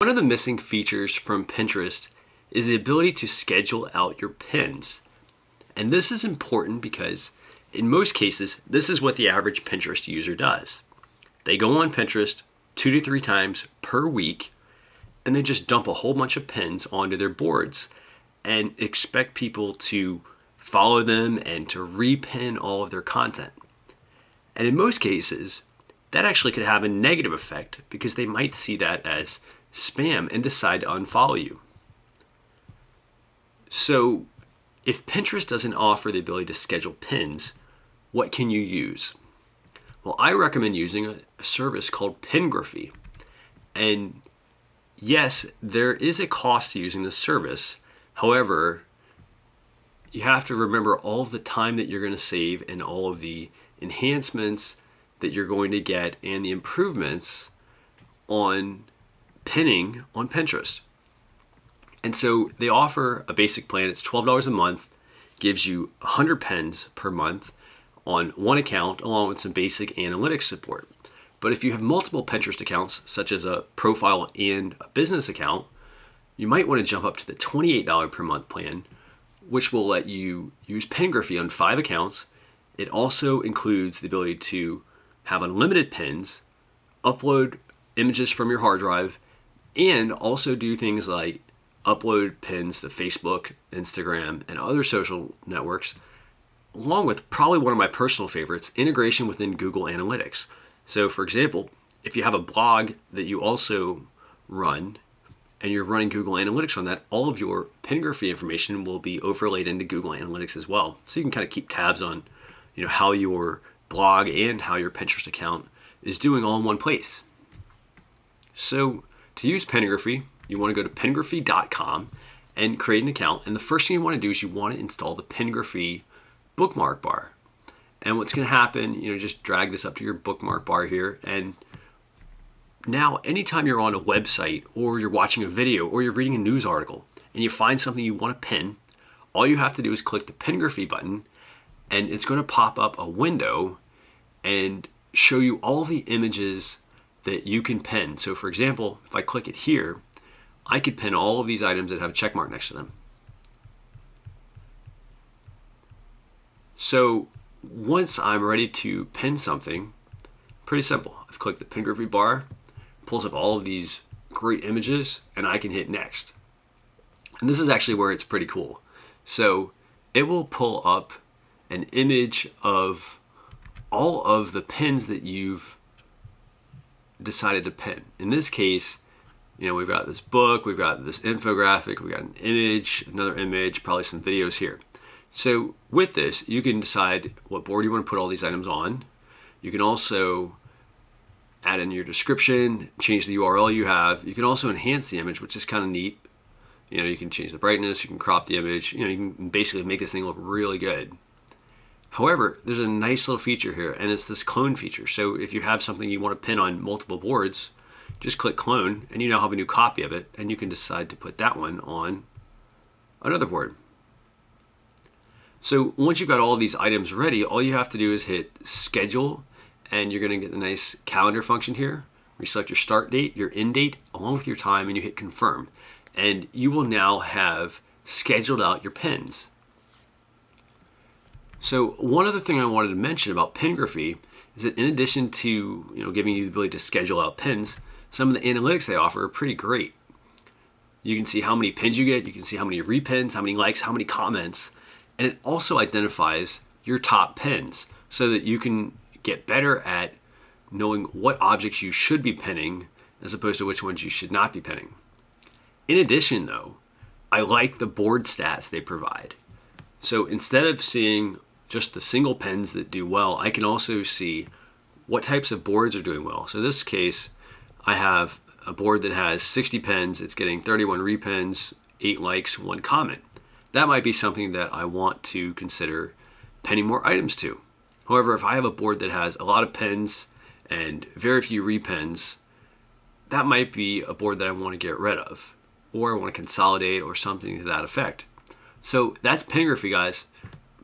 One of the missing features from Pinterest is the ability to schedule out your pins. And this is important because in most cases, this is what the average Pinterest user does. They go on Pinterest 2 to 3 times per week and they just dump a whole bunch of pins onto their boards and expect people to follow them and to repin all of their content. And in most cases, that actually could have a negative effect because they might see that as spam and decide to unfollow you. So if Pinterest doesn't offer the ability to schedule pins, what can you use? Well, I recommend using a service called Pingraphy. And yes, there is a cost to using this service. However, you have to remember all of the time that you're going to save and all of the enhancements that you're going to get and the improvements on pinning on Pinterest. And so they offer a basic plan. It's $12 a month, gives you 100 pins per month on one account along with some basic analytics support. But if you have multiple Pinterest accounts, such as a profile and a business account, you might want to jump up to the $28 per month plan, which will let you use Pingraphy on 5 accounts. It also includes the ability to have unlimited pins, upload images from your hard drive, and also do things like upload pins to Facebook, Instagram, and other social networks, along with probably one of my personal favorites, integration within Google Analytics. So for example, if you have a blog that you also run and you're running Google Analytics on that, all of your Pingraphy information will be overlaid into Google Analytics as well. So you can kind of keep tabs on, how your blog and how your Pinterest account is doing all in one place. So to use Pingraphy, you want to go to pingraphy.com and create an account. And the first thing you want to do is you want to install the Pingraphy bookmark bar. And what's going to happen, just drag this up to your bookmark bar here. And now anytime you're on a website or you're watching a video or you're reading a news article and you find something you want to pin, all you have to do is click the Pingraphy button and it's going to pop up a window and show you all the images that you can pin. So for example, if I click it here, I could pin all of these items that have a check mark next to them. So once I'm ready to pin something, pretty simple. I've clicked the Pingraphy bar, pulls up all of these great images, and I can hit next. And this is actually where it's pretty cool. So it will pull up an image of all of the pins that you've decided to pin. In this case, we've got this book, we've got this infographic, we've got an image, another image, probably some videos here. So with this, you can decide what board you want to put all these items on. You can also add in your description, change the URL you have. You can also enhance the image, which is kind of neat. You can change the brightness, you can crop the image, you can basically make this thing look really good. However, there's a nice little feature here, and it's this clone feature. So if you have something you want to pin on multiple boards, just click clone, and you now have a new copy of it, and you can decide to put that one on another board. So once you've got all of these items ready, all you have to do is hit schedule, and you're going to get the nice calendar function here. Where you select your start date, your end date, along with your time, and you hit confirm. And you will now have scheduled out your pins. So one other thing I wanted to mention about Pingraphy is that in addition to giving you the ability to schedule out pins, some of the analytics they offer are pretty great. You can see how many pins you get, you can see how many repins, how many likes, how many comments, and it also identifies your top pins so that you can get better at knowing what objects you should be pinning as opposed to which ones you should not be pinning. In addition though, I like the board stats they provide. So instead of seeing just the single pins that do well, I can also see what types of boards are doing well. So in this case, I have a board that has 60 pins, it's getting 31 repins, 8 likes, 1 comment. That might be something that I want to consider pinning more items to. However, if I have a board that has a lot of pins and very few repins, that might be a board that I want to get rid of, or I want to consolidate or something to that effect. So that's Pingraphy, guys.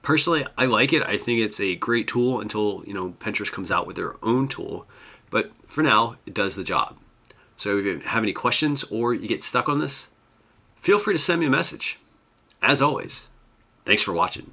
Personally, I like it. I think it's a great tool until Pinterest comes out with their own tool. But for now, it does the job. So if you have any questions or you get stuck on this, feel free to send me a message. As always, thanks for watching.